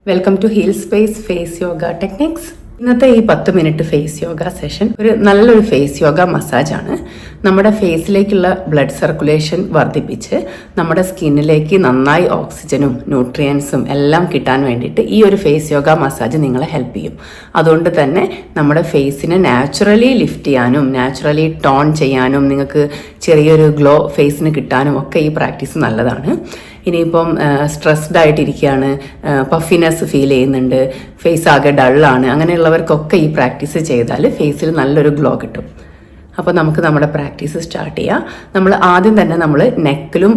Welcome to heal space face yoga techniques. ഇന്നത്തെ ഈ 10 minute face yoga session ഒരു നല്ലൊരു ഫേസ് യോഗ മസാജാണ്. നമ്മുടെ ഫേസിലേക്കുള്ള ബ്ലഡ് സർക്കുലേഷൻ വർദ്ധിപ്പിച്ച് നമ്മുടെ സ്കിന്നിലേക്ക് നന്നായി ഓക്സിജനും ന്യൂട്രിയൻസും എല്ലാം കിട്ടാൻ വേണ്ടിയിട്ട് ഈ ഒരു ഫേസ് യോഗ മസാജ് നിങ്ങളെ ഹെൽപ്പ് ചെയ്യും. അതുകൊണ്ട് തന്നെ നമ്മുടെ ഫേസിനെ നാച്ചുറലി ലിഫ്റ്റ് ചെയ്യാനും നാച്ചുറലി ടോൺ ചെയ്യാനും നിങ്ങൾക്ക് ചെറിയൊരു ഗ്ലോ ഫേസിന് കിട്ടാനും ഒക്കെ ഈ പ്രാക്ടീസ് നല്ലതാണ്. ഇനിയിപ്പം സ്ട്രെസ്ഡ് ആയിട്ടിരിക്കുകയാണ്, പഫിനെസ് ഫീൽ ചെയ്യുന്നുണ്ട്, ഫേസ് ആകെ ഡള്ളാണ്, അങ്ങനെയുള്ളവർക്കൊക്കെ ഈ പ്രാക്ടീസ് ചെയ്താൽ ഫേസിൽ നല്ലൊരു ഗ്ലോ കിട്ടും. അപ്പോൾ നമുക്ക് നമ്മുടെ പ്രാക്ടീസ് സ്റ്റാർട്ട് ചെയ്യാം. നമ്മൾ ആദ്യം തന്നെ നമ്മൾ നെക്കിലും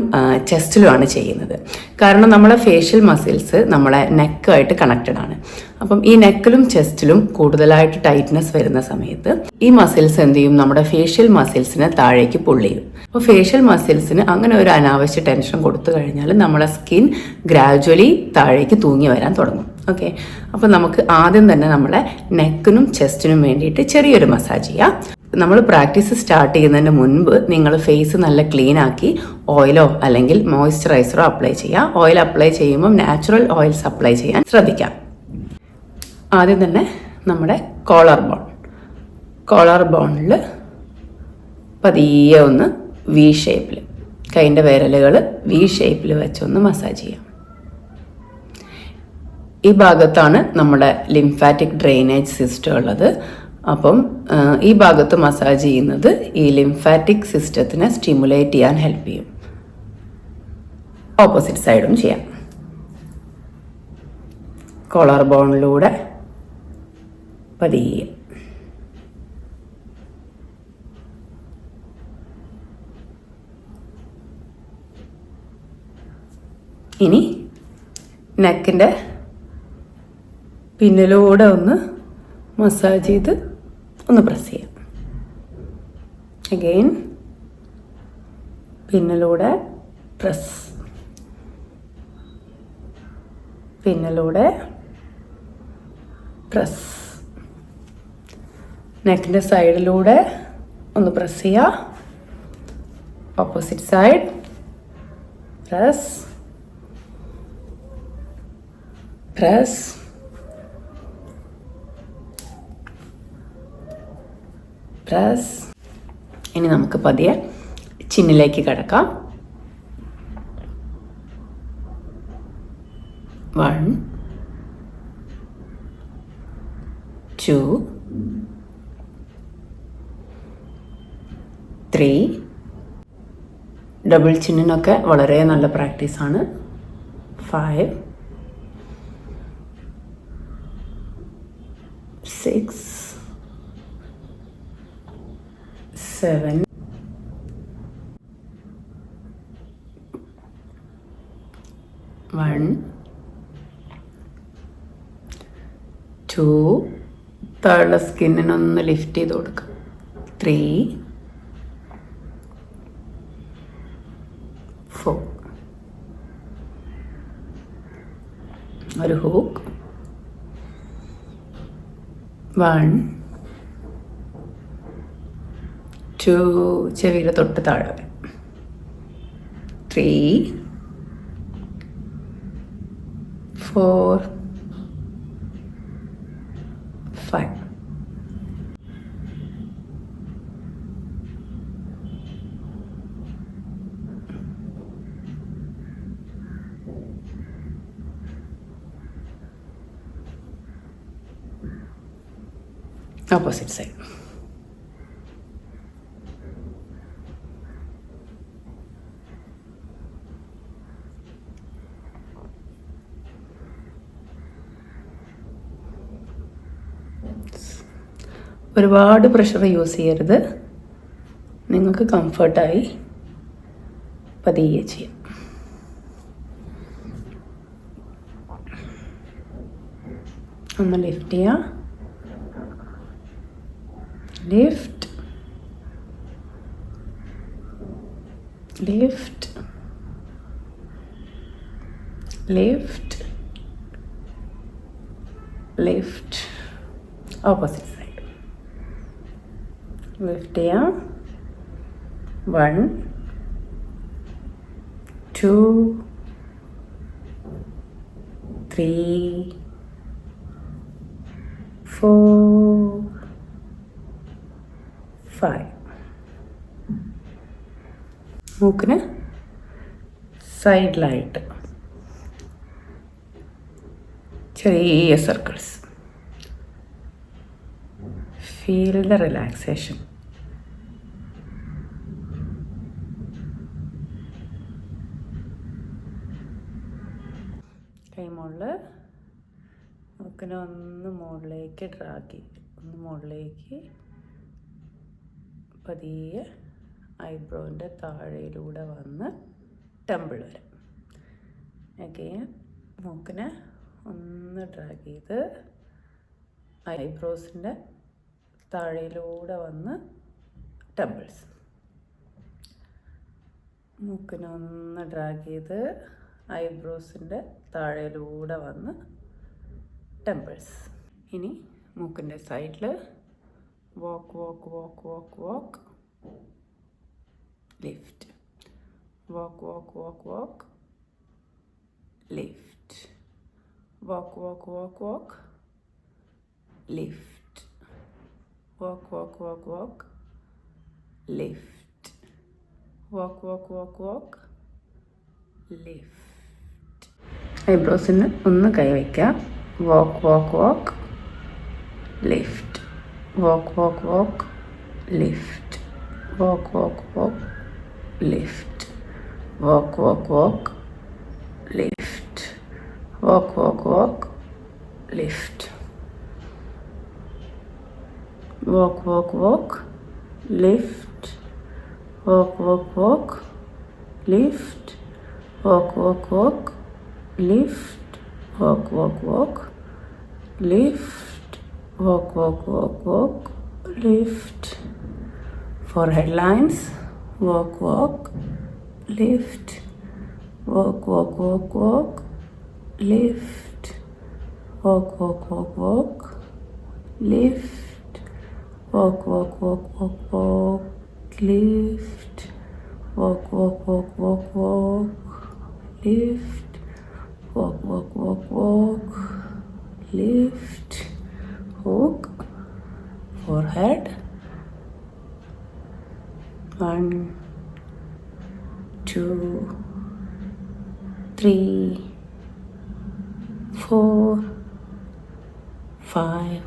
ചെസ്റ്റിലുമാണ് ചെയ്യുന്നത്. കാരണം നമ്മളെ ഫേഷ്യൽ മസിൽസ് നമ്മളെ നെക്കായിട്ട് കണക്റ്റഡ് ആണ്. അപ്പം ഈ നെക്കിലും ചെസ്റ്റിലും കൂടുതലായിട്ട് ടൈറ്റ്നെസ് വരുന്ന സമയത്ത് ഈ മസിൽസ് എന്ത് ചെയ്യും, നമ്മുടെ ഫേഷ്യൽ മസിൽസിനെ താഴേക്ക് പുള്ള് ചെയ്യും. അപ്പോൾ ഫേഷ്യൽ മസിൽസിന് അങ്ങനെ ഒരു അനാവശ്യ ടെൻഷൻ കൊടുത്തു കഴിഞ്ഞാൽ നമ്മളെ സ്കിൻ ഗ്രാജുവലി താഴേക്ക് തൂങ്ങി വരാൻ തുടങ്ങും. ഓക്കെ, അപ്പോൾ നമുക്ക് ആദ്യം തന്നെ നമ്മളെ നെക്കിനും ചെസ്റ്റിനും വേണ്ടിയിട്ട് ചെറിയൊരു മസാജ് ചെയ്യാം. നമ്മൾ പ്രാക്ടീസ് സ്റ്റാർട്ട് ചെയ്യുന്നതിന് മുൻപ് നിങ്ങൾ ഫേസ് നല്ല ക്ലീൻ ആക്കി ഓയിലോ അല്ലെങ്കിൽ മോയ്സ്ചറൈസറോ അപ്ലൈ ചെയ്യുക. ഓയിൽ അപ്ലൈ ചെയ്യുമ്പോൾ നാച്ചുറൽ ഓയിൽസ് അപ്ലൈ ചെയ്യാൻ ശ്രദ്ധിക്കാം. ആദ്യം തന്നെ നമ്മുടെ കോളർ ബോണിൽ പതിയെ ഒന്ന് വി ഷേപ്പിൽ കൈൻ്റെ വിരലുകൾ വി ഷേപ്പിൽ വെച്ചൊന്ന് മസാജ് ചെയ്യാം. ഈ ഭാഗത്താണ് നമ്മുടെ ലിംഫാറ്റിക് ഡ്രെയിനേജ് സിസ്റ്റം ഉള്ളത്. അപ്പം ഈ ഭാഗത്ത് മസാജ് ചെയ്യുന്നത് ഈ ലിംഫാറ്റിക് സിസ്റ്റത്തിനെ സ്റ്റിമുലേറ്റ് ചെയ്യാൻ ഹെൽപ്പ് ചെയ്യും. ഓപ്പോസിറ്റ് സൈഡും ചെയ്യാം. കോളർ ബോണിലൂടെ പതിയെ ഇനി നെക്കിൻ്റെ പിന്നിലൂടെ ഒന്ന് മസാജ് ചെയ്ത് ഒന്ന് പ്രസ് ചെയ്യാം. അഗെയിൻ പിന്നിലൂടെ പ്രസ്, പിന്നിലൂടെ പ്രസ്, നെക്കിൻ്റെ സൈഡിലൂടെ ഒന്ന് പ്രസ് ചെയ്യുക. Opposite side press press, press. ഇനി നമുക്ക് പതിയെ ചിന്നിലേക്ക് കിടക്കാം. 1 2 3. ഡബിൾ ചിന്നിനൊക്കെ വളരെ നല്ല പ്രാക്ടീസാണ്. 5 6 7 1 2. താഴെ സ്കിന്നിനൊന്ന് ലിഫ്റ്റ് ചെയ്ത് കൊടുക്കുക. 3 4. ഒരു ഹൂക്ക്. 1 2. ചെവിയുടെ തൊട്ട് താഴെ വരെ. 3 4 5. Opposite side. ഒരുപാട് പ്രഷർ യൂസ് ചെയ്യരുത്. നിങ്ങൾക്ക് കംഫർട്ടായി പതിയെ ചെയ്യാം. ഒന്ന് ലിഫ്റ്റ് ചെയ്യാം. Lift lift lift lift. Opposite side. Lift ചെയ്യാം. 1 2 3, 4, 5. മൂക്കിന് സൈഡിലായിട്ട് ചെറിയ സർക്കിൾസ്. Feel the relaxation. കൈമുകളിൽ മൂക്കിനെ ഒന്ന് മുകളിലേക്ക് ഡ്രാഗ് ചെയ്ത് ഒന്ന് മുകളിലേക്ക് പതിയെ ഐബ്രോവിൻ്റെ താഴെയിലൂടെ വന്ന് ടെമ്പിൾ വരെ. അഗെയിൻ മൂക്കിനെ ഒന്ന് ഡ്രാഗ് ചെയ്ത് ഐബ്രോസിൻ്റെ താഴെയിലൂടെ വന്ന് ടെമ്പിൾസ്. മൂക്കിനെ ഒന്ന് ഡ്രാഗ് ചെയ്ത് ഐബ്രോസിൻ്റെ താഴെയിലൂടെ വന്ന് ടെമ്പിൾസ്. ഇനി മൂക്കിൻ്റെ സൈഡിൽ walk, walk, walk, walk, walk, lift. Walk, walk, walk, walk, lift. Walk, walk, walk, walk, lift. Walk, walk, walk, walk, lift. Walk, walk, walk, walk, lift. ഐബ്രോസിന് ഒന്ന് കൈവയ്ക്കാം. വാക്ക് വാക്ക് വാക്ക് ലിഫ്റ്റ്. വാക്ക് വാക്ക് വാക്ക് lift. വാക്ക് വാക്ക് വാക്ക് lift. വാക്ക് വാക്ക് വാക്ക് lift. വാക്ക് വാക്ക് വാക്ക് lift. വാക്ക് വാക്ക് വാക്ക് lift. വാക്ക് വാക്ക് വാക്ക് lift. വാക്ക് വാക്ക് വാക്ക് lift, walk, walk, walk, lift, walk, walk, walk, walk, lift. Forehead lines, walk, walk, lift, walk, walk, walk, walk, lift, walk, walk, walk, walk, lift, walk, walk, walk, walk, walk, lift, walk, walk, walk, walk, walk, lift. Walk, walk, walk, walk, lift, hook, forehead. 1, 2, 3, 4, 5.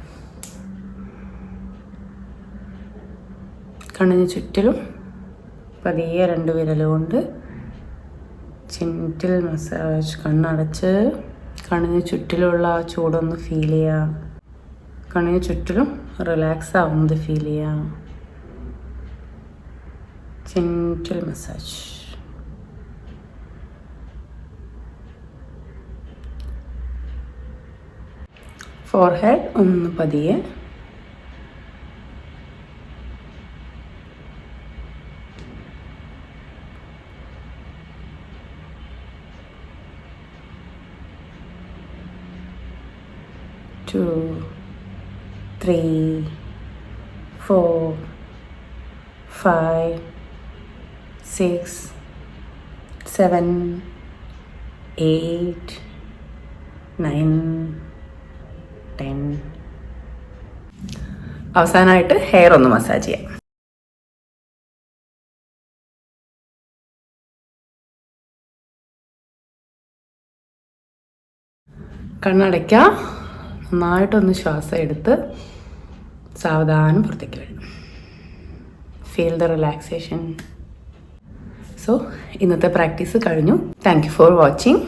കണ്ണിന് ചുറ്റിലും പതിയെ 2 വിരൽ കൊണ്ട് gentle massage. കണ്ണടച്ച് കണ്ണിന് ചുറ്റിലുള്ള ആ ചൂടൊന്ന് feel ചെയ്യാം. കണ്ണിന് ചുറ്റിലും റിലാക്സ് ആവുന്നത് ഫീൽ ചെയ്യാം. Gentle massage. ഫോർഹെഡ് ഒന്ന് പതിയെ. Two, 3, 4, 5, 6, 7, 8, 9, 10. അവസാനമായിട്ട് ഹെയർ ഒന്ന് മസാജ് ചെയ്യാം. കണ്ണടയ്ക്കാം. നന്നായിട്ടൊന്ന് ശ്വാസം എടുത്ത് സാവധാനം പുറത്തേക്ക് വരും. Feel the relaxation. സോ ഇന്നത്തെ പ്രാക്ടീസ് കഴിഞ്ഞു. Thank you for watching.